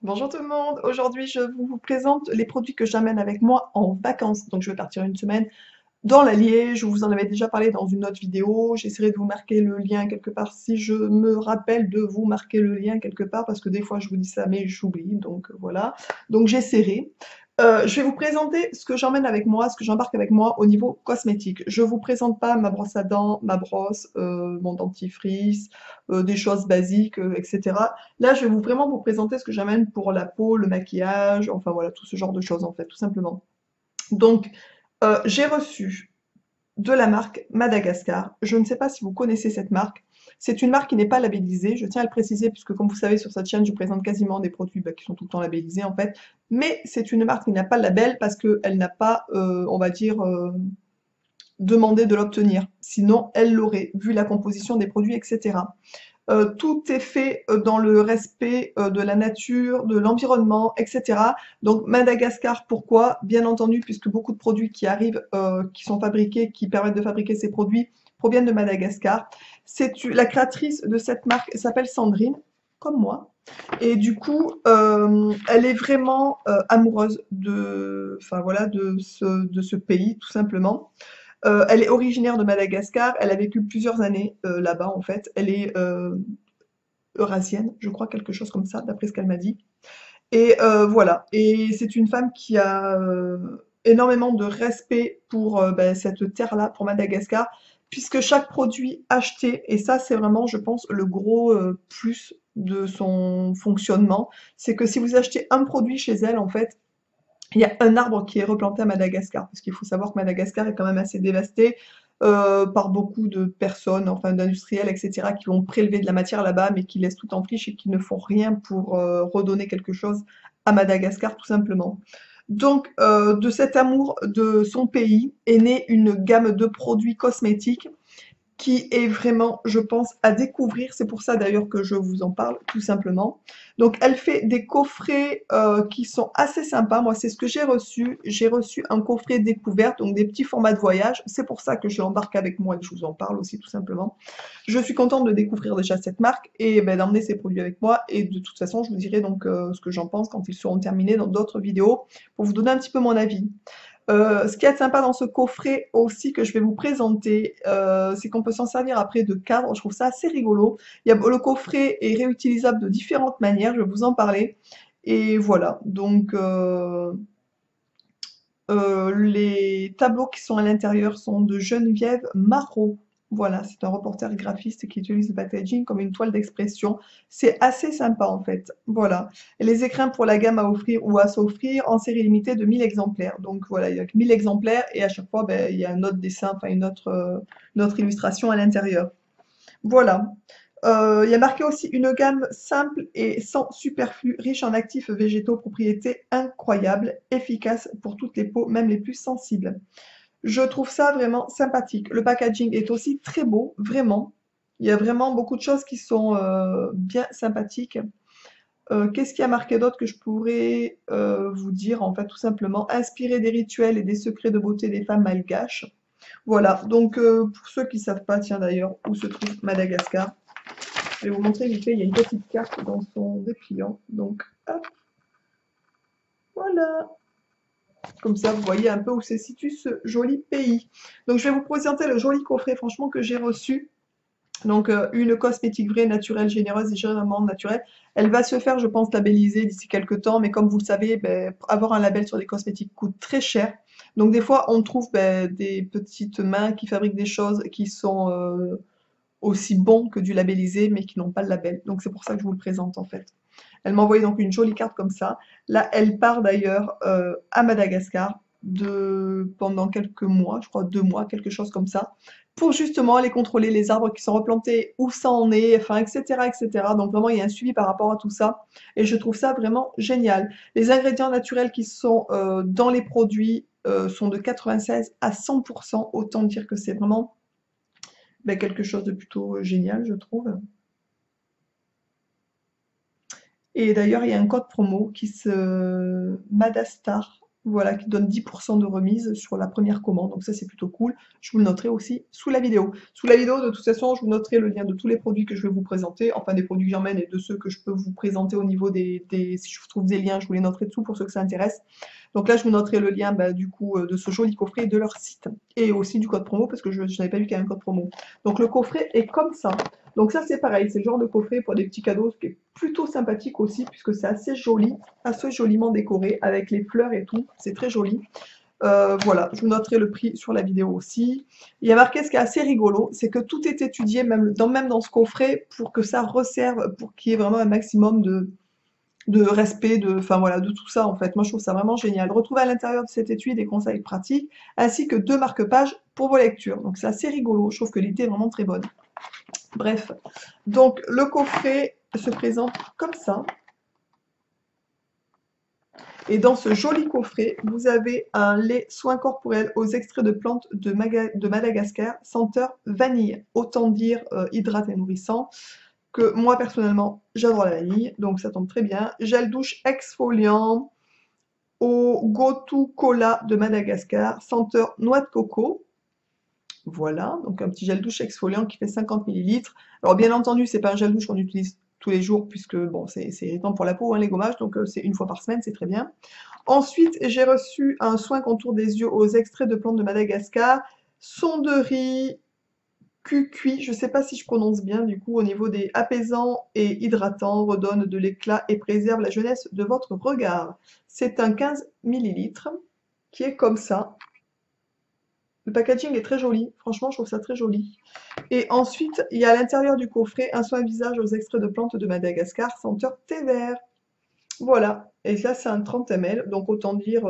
Bonjour tout le monde, aujourd'hui je vous présente les produits que j'amène avec moi en vacances. Donc je vais partir une semaine dans l'Allier, je vous en avais déjà parlé dans une autre vidéo, j'essaierai de vous marquer le lien quelque part si je me rappelle de vous marquer le lien quelque part parce que des fois je vous dis ça mais j'oublie, donc voilà. Donc j'essaierai. Je vais vous présenter ce que j'emmène avec moi, ce que j'embarque avec moi au niveau cosmétique. Je vous présente pas ma brosse à dents, ma brosse, mon dentifrice, des choses basiques, etc. Là, je vais vraiment vous présenter ce que j'amène pour la peau, le maquillage, enfin voilà, tout ce genre de choses en fait, tout simplement. Donc, j'ai reçu de la marque Madagascar. Je ne sais pas si vous connaissez cette marque. C'est une marque qui n'est pas labellisée, je tiens à le préciser, puisque comme vous savez, sur cette chaîne, je présente quasiment des produits qui sont tout le temps labellisés en fait. Mais c'est une marque qui n'a pas le label parce qu'elle n'a pas, on va dire, demandé de l'obtenir. Sinon, elle l'aurait, vu la composition des produits, etc. Tout est fait dans le respect de la nature, de l'environnement, etc. Donc Madagascar, pourquoi? Bien entendu, puisque beaucoup de produits qui arrivent, qui sont fabriqués, qui permettent de fabriquer ces produits, proviennent de Madagascar. La créatrice de cette marque s'appelle Sandrine, comme moi. Et du coup, elle est vraiment amoureuse enfin voilà, de ce pays, tout simplement. Elle est originaire de Madagascar, elle a vécu plusieurs années là-bas en fait. Elle est eurasienne, je crois, quelque chose comme ça, d'après ce qu'elle m'a dit. Et voilà. Et c'est une femme qui a énormément de respect pour ben, cette terre-là, pour Madagascar, puisque chaque produit acheté, et ça c'est vraiment, je pense, le gros plus de son fonctionnement, c'est que si vous achetez un produit chez elle, en fait, il y a un arbre qui est replanté à Madagascar, parce qu'il faut savoir que Madagascar est quand même assez dévasté par beaucoup de personnes, enfin d'industriels, etc., qui vont prélever de la matière là-bas, mais qui laissent tout en friche et qui ne font rien pour redonner quelque chose à Madagascar, tout simplement. Donc, de cet amour de son pays est née une gamme de produits cosmétiques qui est vraiment, je pense, à découvrir. C'est pour ça d'ailleurs que je vous en parle, tout simplement. Donc, elle fait des coffrets qui sont assez sympas. Moi, c'est ce que j'ai reçu. J'ai reçu un coffret découverte, donc des petits formats de voyage. C'est pour ça que je l'embarque avec moi et que je vous en parle aussi, tout simplement. Je suis contente de découvrir déjà cette marque et ben, d'emmener ces produits avec moi. Et de toute façon, je vous dirai donc ce que j'en pense quand ils seront terminés dans d'autres vidéos pour vous donner un petit peu mon avis. Ce qui est sympa dans ce coffret aussi que je vais vous présenter, c'est qu'on peut s'en servir après de cadre. Je trouve ça assez rigolo. Le coffret est réutilisable de différentes manières, je vais vous en parler. Et voilà, donc les tableaux qui sont à l'intérieur sont de Geneviève Marot. Voilà, c'est un reporter graphiste qui utilise le packaging comme une toile d'expression. C'est assez sympa en fait. Voilà. Et les écrins pour la gamme à offrir ou à s'offrir en série limitée de 1000 exemplaires. Donc voilà, il y a 1000 exemplaires et à chaque fois, ben, il y a un autre dessin, enfin une autre illustration à l'intérieur. Voilà. Il y a marqué aussi une gamme simple et sans superflu, riche en actifs végétaux, propriétés incroyables, efficace pour toutes les peaux, même les plus sensibles. Je trouve ça vraiment sympathique. Le packaging est aussi très beau, vraiment. Il y a vraiment beaucoup de choses qui sont bien sympathiques. Qu'est-ce qui a marqué d'autre que je pourrais vous dire? En fait, tout simplement, inspiré des rituels et des secrets de beauté des femmes malgaches. Voilà, donc pour ceux qui ne savent pas, tiens d'ailleurs, où se trouve Madagascar, je vais vous montrer vite fait, il y a une petite carte dans son dépliant. Donc, hop, voilà. Comme ça, vous voyez un peu où se situe ce joli pays. Donc, je vais vous présenter le joli coffret, franchement, que j'ai reçu. Donc, une cosmétique vraie, naturelle, généreuse et généralement naturelle. Elle va se faire, je pense, labelliser d'ici quelques temps. Mais comme vous le savez, ben, avoir un label sur les cosmétiques coûte très cher. Donc, des fois, on trouve ben, des petites mains qui fabriquent des choses qui sont aussi bons que du labellisé, mais qui n'ont pas le label. Donc, c'est pour ça que je vous le présente, en fait. Elle m'a envoyé donc une jolie carte comme ça. Là, elle part d'ailleurs à Madagascar pendant quelques mois, je crois 2 mois, quelque chose comme ça, pour justement aller contrôler les arbres qui sont replantés, où ça en est, enfin, etc., etc. Donc vraiment, il y a un suivi par rapport à tout ça, et je trouve ça vraiment génial. Les ingrédients naturels qui sont dans les produits sont de 96 à 100%, autant dire que c'est vraiment ben, quelque chose de plutôt génial, je trouve. Et d'ailleurs, il y a un code promo qui se Madastar. Voilà, qui donne 10% de remise sur la première commande. Donc ça, c'est plutôt cool. Je vous le noterai aussi sous la vidéo. Sous la vidéo, de toute façon, je vous noterai le lien de tous les produits que je vais vous présenter, enfin des produits que j'emmène et de ceux que je peux vous présenter au niveau si je trouve des liens, je vous les noterai dessous pour ceux que ça intéresse. Donc là, je vous noterai le lien du coup de ce joli coffret et de leur site. Et aussi du code promo, parce que je n'avais pas vu qu'il y avait un code promo. Donc le coffret est comme ça. Donc ça, c'est pareil, c'est le genre de coffret pour des petits cadeaux, ce qui est plutôt sympathique aussi, puisque c'est assez joliment décoré, avec les fleurs et tout, c'est très joli. Voilà, je vous noterai le prix sur la vidéo aussi. Il y a marqué ce qui est assez rigolo, c'est que tout est étudié, même dans ce coffret, pour que ça resserve, pour qu'il y ait vraiment un maximum de respect, enfin voilà, de tout ça en fait. Moi je trouve ça vraiment génial. Retrouvez à l'intérieur de cet étui des conseils pratiques, ainsi que 2 marque-pages pour vos lectures. Donc c'est assez rigolo, je trouve que l'idée est vraiment très bonne. Bref, donc le coffret se présente comme ça. Et dans ce joli coffret, vous avez un lait soin corporel aux extraits de plantes de Madagascar, senteur vanille. Autant dire hydraté et nourrissant, que moi personnellement, j'adore la vanille, donc ça tombe très bien. Gel douche exfoliant au Gotu Cola de Madagascar, senteur noix de coco. Voilà, donc un petit gel douche exfoliant qui fait 50 ml. Alors bien entendu, c'est pas un gel douche qu'on utilise tous les jours, puisque bon, c'est irritant pour la peau, hein, les gommages, donc c'est une fois par semaine, c'est très bien. Ensuite, j'ai reçu un soin contour des yeux aux extraits de plantes de Madagascar, sonderie, cucuit, je ne sais pas si je prononce bien, du coup, au niveau des apaisants et hydratants, redonne de l'éclat et préserve la jeunesse de votre regard. C'est un 15 ml qui est comme ça. Le packaging est très joli, franchement, je trouve ça très joli. Et ensuite, il y a à l'intérieur du coffret un soin visage aux extraits de plantes de Madagascar, senteur thé vert. Voilà, et là c'est un 30 ml, donc autant dire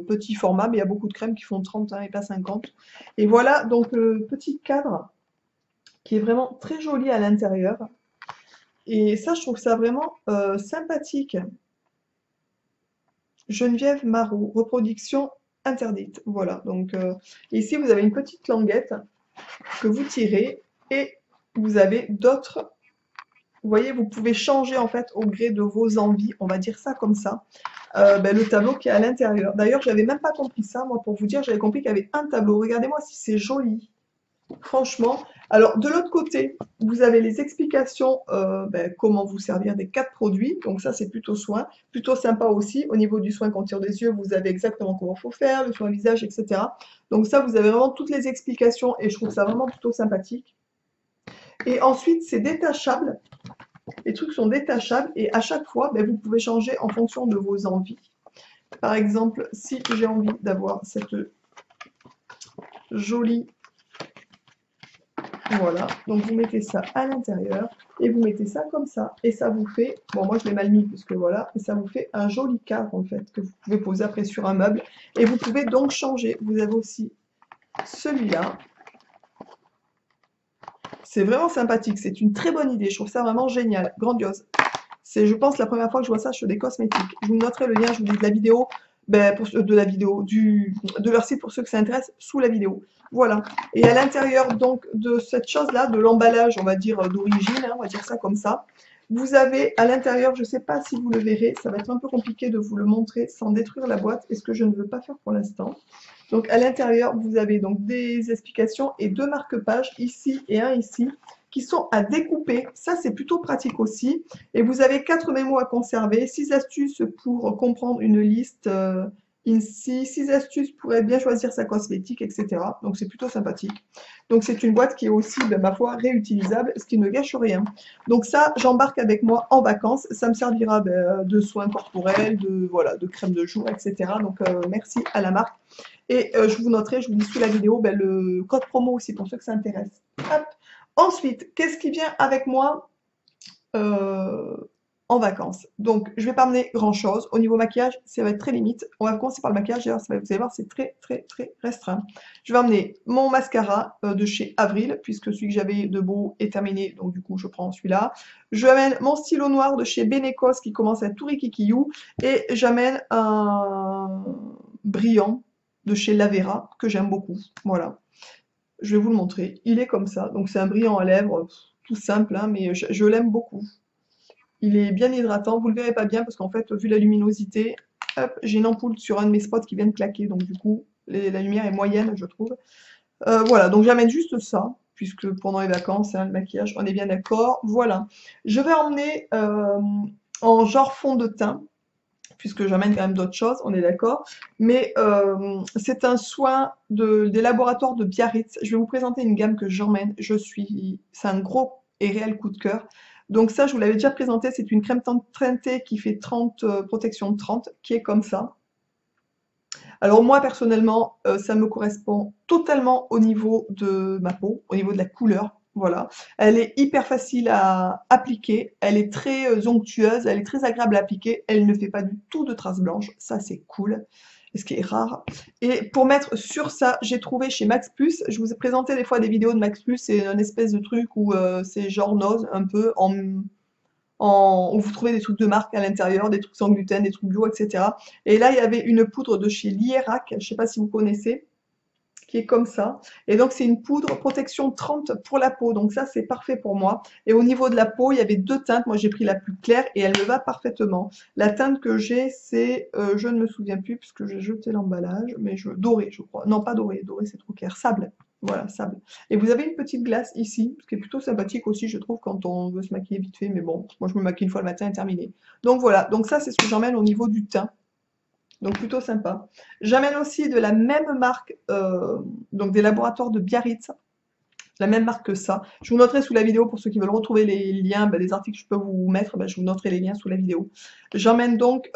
petit format, mais il y a beaucoup de crèmes qui font 30 hein, et pas 50. Et voilà donc le petit cadre qui est vraiment très joli à l'intérieur. Et ça, je trouve ça vraiment sympathique. Geneviève Marot, reproduction interdite. Voilà, donc ici vous avez une petite languette que vous tirez et vous avez d'autres. Vous voyez, vous pouvez changer en fait au gré de vos envies, on va dire ça comme ça, le tableau qui est à l'intérieur. D'ailleurs, j'avais même pas compris ça, moi, pour vous dire, j'avais compris qu'il y avait un tableau. Regardez-moi si c'est joli, franchement. Alors, de l'autre côté, vous avez les explications, comment vous servir des 4 produits. Donc ça, c'est plutôt soin, plutôt sympa aussi. Au niveau du soin contour des yeux, vous avez exactement comment il faut faire, le soin visage, etc. Donc ça, vous avez vraiment toutes les explications et je trouve ça vraiment plutôt sympathique. Et ensuite, c'est détachable. Les trucs sont détachables et à chaque fois, vous pouvez changer en fonction de vos envies. Par exemple, si j'ai envie d'avoir cette jolie... Voilà, donc vous mettez ça à l'intérieur et vous mettez ça comme ça. Et ça vous fait... Bon, moi je l'ai mal mis puisque voilà, et ça vous fait un joli cadre en fait que vous pouvez poser après sur un meuble. Et vous pouvez donc changer. Vous avez aussi celui-là. C'est vraiment sympathique, c'est une très bonne idée. Je trouve ça vraiment génial, grandiose. C'est, je pense, la première fois que je vois ça sur des cosmétiques. Je vous noterai le lien, je vous dis de la vidéo, de leur site pour ceux que ça intéresse, sous la vidéo. Voilà. Et à l'intérieur donc de cette chose-là, de l'emballage, on va dire d'origine, hein, on va dire ça comme ça, vous avez à l'intérieur, je ne sais pas si vous le verrez, ça va être un peu compliqué de vous le montrer sans détruire la boîte, et ce que je ne veux pas faire pour l'instant. Donc à l'intérieur, vous avez donc des explications et 2 marque-pages, ici et un ici, qui sont à découper. Ça, c'est plutôt pratique aussi. Et vous avez 4 mémos à conserver, 6 astuces pour comprendre une liste INSEE, 6 astuces pour bien choisir sa cosmétique, etc. Donc c'est plutôt sympathique. Donc c'est une boîte qui est aussi, ma foi, réutilisable, ce qui ne gâche rien. Donc ça, j'embarque avec moi en vacances. Ça me servira de soins corporels, de crème de jour, etc. Donc merci à la marque. Et je vous noterai, je vous dis sous la vidéo, le code promo aussi pour ceux que ça intéresse. Hop. Ensuite, qu'est-ce qui vient avec moi en vacances? Donc, je vais pas amener grand-chose. Au niveau maquillage, ça va être très limite. On va commencer par le maquillage. D'ailleurs, vous allez voir, c'est très, très, très restreint. Je vais amener mon mascara de chez Avril, puisque celui que j'avais de beau est terminé. Donc, du coup, je prends celui-là. Je amène mon stylo noir de chez Benecos, qui commence à être tout rikikiyou. Et j'amène un brillant de chez Lavera, que j'aime beaucoup. Voilà. Je vais vous le montrer. Il est comme ça. Donc c'est un brillant à lèvres, tout simple, hein, mais je l'aime beaucoup. Il est bien hydratant. Vous ne le verrez pas bien parce qu'en fait, vu la luminosité, Hop, j'ai une ampoule sur un de mes spots qui vient de claquer, donc du coup, la lumière est moyenne, je trouve. Voilà, donc j'amène juste ça, puisque pendant les vacances, hein, le maquillage, on est bien d'accord. Voilà. Je vais emmener en genre fond de teint, puisque j'amène quand même d'autres choses, on est d'accord. Mais c'est un soin des laboratoires de Biarritz. Je vais vous présenter une gamme que j'emmène. C'est un gros et réel coup de cœur. Donc ça, je vous l'avais déjà présenté, c'est une crème teintée qui fait 30, protection 30, qui est comme ça. Alors moi, personnellement, ça me correspond totalement au niveau de ma peau, au niveau de la couleur. Voilà. Elle est hyper facile à appliquer, elle est très onctueuse, elle est très agréable à appliquer, elle ne fait pas du tout de traces blanches, ça c'est cool, ce qui est rare. Et pour mettre sur ça, j'ai trouvé chez Max Plus, je vous ai présenté des fois des vidéos de Max Plus, c'est un espèce de truc où c'est genre nose un peu où vous trouvez des trucs de marque à l'intérieur, des trucs sans gluten, des trucs bio, etc. Et là, il y avait une poudre de chez Lierac, je ne sais pas si vous connaissez, qui est comme ça. Et donc, c'est une poudre protection 30 pour la peau. Donc ça, c'est parfait pour moi. Et au niveau de la peau, il y avait deux teintes. Moi, j'ai pris la plus claire et elle me va parfaitement. La teinte que j'ai, c'est, je ne me souviens plus puisque j'ai jeté l'emballage, mais doré, je crois. Non, pas doré. Doré, c'est trop clair. Sable. Voilà, sable. Et vous avez une petite glace ici, ce qui est plutôt sympathique aussi, je trouve, quand on veut se maquiller vite fait. Mais bon, moi, je me maquille une fois le matin et terminé. Donc voilà. Donc ça, c'est ce que j'emmène au niveau du teint. Donc plutôt sympa. J'amène aussi de la même marque, donc des laboratoires de Biarritz, la même marque que ça. Je vous noterai sous la vidéo pour ceux qui veulent retrouver les liens, des articles que je peux vous mettre, je vous noterai les liens sous la vidéo. J'emmène donc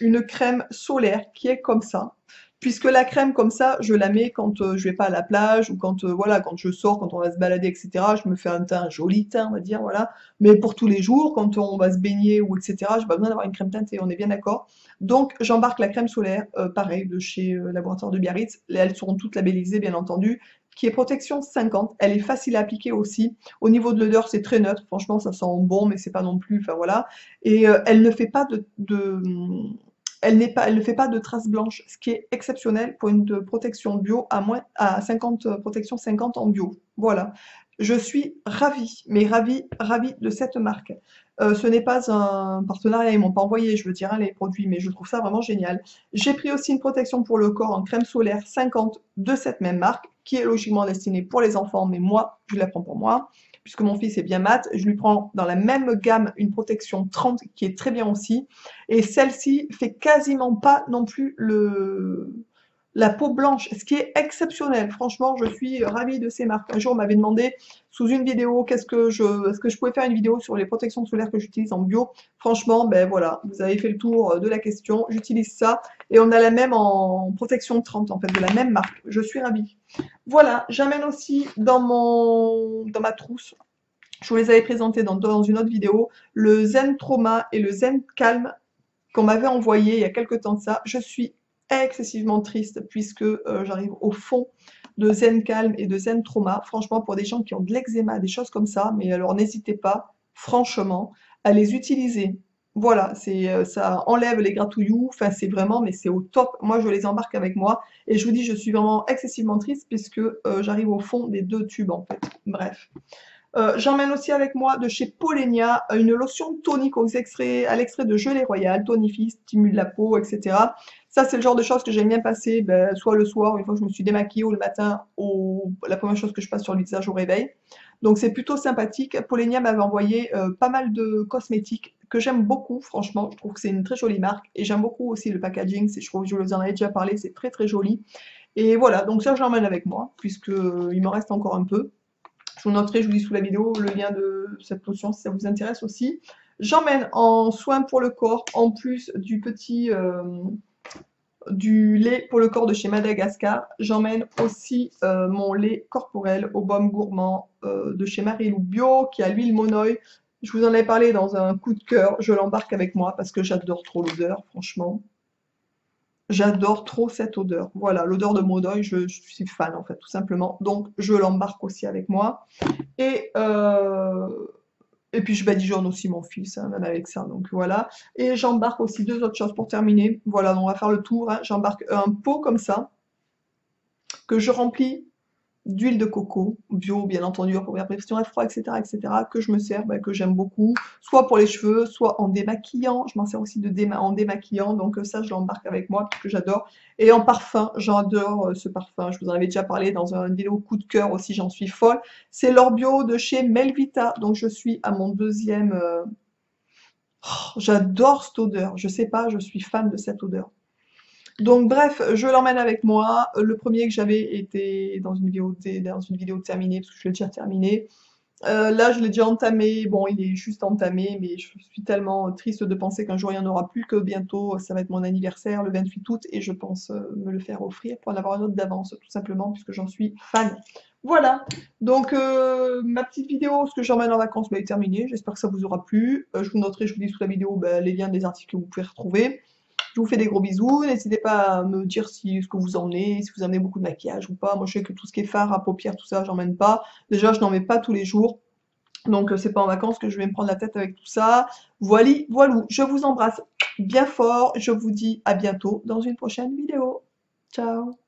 une crème solaire qui est comme ça. Puisque la crème comme ça, je la mets quand je vais pas à la plage ou quand voilà, quand je sors, quand on va se balader, etc. Je me fais un teint, un joli teint, on va dire, voilà. Mais pour tous les jours, quand on va se baigner ou etc. J'ai pas besoin d'avoir une crème teintée, on est bien d'accord. Donc j'embarque la crème solaire, pareil, de chez Laboratoire de Biarritz. Elles seront toutes labellisées, bien entendu, qui est protection 50. Elle est facile à appliquer aussi. Au niveau de l'odeur, c'est très neutre. Franchement, ça sent bon, mais c'est pas non plus. Enfin voilà. Et elle ne fait pas elle ne fait pas de traces blanches, ce qui est exceptionnel pour une protection bio à 50, protection 50 en bio. Voilà. Je suis ravie, mais ravie, ravie de cette marque. Ce n'est pas un partenariat, ils m'ont pas envoyé, je veux dire, hein, les produits, mais je trouve ça vraiment génial. J'ai pris aussi une protection pour le corps en crème solaire 50 de cette même marque, qui est logiquement destinée pour les enfants, mais moi, je la prends pour moi puisque mon fils est bien mat, je lui prends dans la même gamme une protection 30 qui est très bien aussi. Et celle-ci fait quasiment pas non plus la peau blanche, ce qui est exceptionnel. Franchement, je suis ravie de ces marques. Un jour, on m'avait demandé sous une vidéo est-ce que je pouvais faire une vidéo sur les protections solaires que j'utilise en bio. Franchement, ben voilà, vous avez fait le tour de la question. J'utilise ça et on a la même en protection 30 en fait, de la même marque. Je suis ravie. Voilà, j'amène aussi dans ma trousse, je vous les avais présentés dans une autre vidéo, le Zen Trauma et le Zen Calme qu'on m'avait envoyé il y a quelques temps de ça. Je suis excessivement triste puisque j'arrive au fond de Zen Calme et de Zen Trauma. Franchement, pour des gens qui ont de l'eczéma, des choses comme ça, mais alors n'hésitez pas, franchement, à les utiliser. Voilà, ça enlève les gratouilloux, enfin c'est vraiment, mais c'est au top. Moi, je les embarque avec moi et je vous dis, je suis vraiment excessivement triste puisque j'arrive au fond des deux tubes en fait. Bref. J'emmène aussi avec moi de chez Polenia une lotion tonique à l'extrait de gelée royale, tonifie, stimule la peau, etc. Ça, c'est le genre de choses que j'aime bien passer, soit le soir, une fois que je me suis démaquillée, ou le matin, la première chose que je passe sur le visage au réveil. Donc c'est plutôt sympathique. Polenia m'avait envoyé pas mal de cosmétiques que j'aime beaucoup, franchement. Je trouve que c'est une très jolie marque. Et j'aime beaucoup aussi le packaging. Je trouve que je vous en avais déjà parlé, c'est très très joli. Et voilà, donc ça j'emmène avec moi, puisqu'il m'en reste encore un peu. Je vous noterai, je vous dis sous la vidéo, le lien de cette lotion si ça vous intéresse aussi. J'emmène en soin pour le corps, en plus du lait pour le corps de chez Madagascar, j'emmène aussi mon lait corporel au baume gourmand de chez Marilou Bio, qui a l'huile Monoï. Je vous en avais parlé dans un coup de cœur, je l'embarque avec moi parce que j'adore trop l'odeur, franchement. J'adore trop cette odeur. Voilà, l'odeur de Monoï, je suis fan en fait, tout simplement. Donc je l'embarque aussi avec moi. Et, euh, et puis je badigeonne aussi mon fils, hein, même avec ça, donc voilà. Et j'embarque aussi deux autres choses pour terminer. Voilà, on va faire le tour, hein. J'embarque un pot comme ça, que je remplis d'huile de coco, bio bien entendu, pour première pression à froid, etc., que je me sers, que j'aime beaucoup, soit pour les cheveux, soit en démaquillant. Je m'en sers aussi en démaquillant, donc ça je l'embarque avec moi parce que j'adore. Et en parfum, j'adore ce parfum, je vous en avais déjà parlé dans une vidéo coup de cœur aussi, j'en suis folle. C'est l'Or Bio de chez Melvita, donc je suis à mon deuxième... j'adore cette odeur, je sais pas, je suis fan de cette odeur. Donc bref, je l'emmène avec moi. Le premier que j'avais était dans une vidéo terminée, parce que je l'ai déjà terminé. Là, je l'ai déjà entamé. Bon, il est juste entamé, mais je suis tellement triste de penser qu'un jour il n'y en aura plus, que bientôt ça va être mon anniversaire, le 28 août, et je pense me le faire offrir pour en avoir une autre d'avance, tout simplement, puisque j'en suis fan. Voilà, donc ma petite vidéo, ce que j'emmène en vacances, est terminée. J'espère que ça vous aura plu. Je vous noterai, je vous dis sous la vidéo, les liens des articles que vous pouvez retrouver. Je vous fais des gros bisous. N'hésitez pas à me dire ce que vous emmenez, si vous emmenez beaucoup de maquillage ou pas. Moi, je sais que tout ce qui est fard à paupières, tout ça, j'emmène pas. Déjà, je n'en mets pas tous les jours. Donc, c'est pas en vacances que je vais me prendre la tête avec tout ça. Voilà, voilou. Je vous embrasse bien fort. Je vous dis à bientôt dans une prochaine vidéo. Ciao!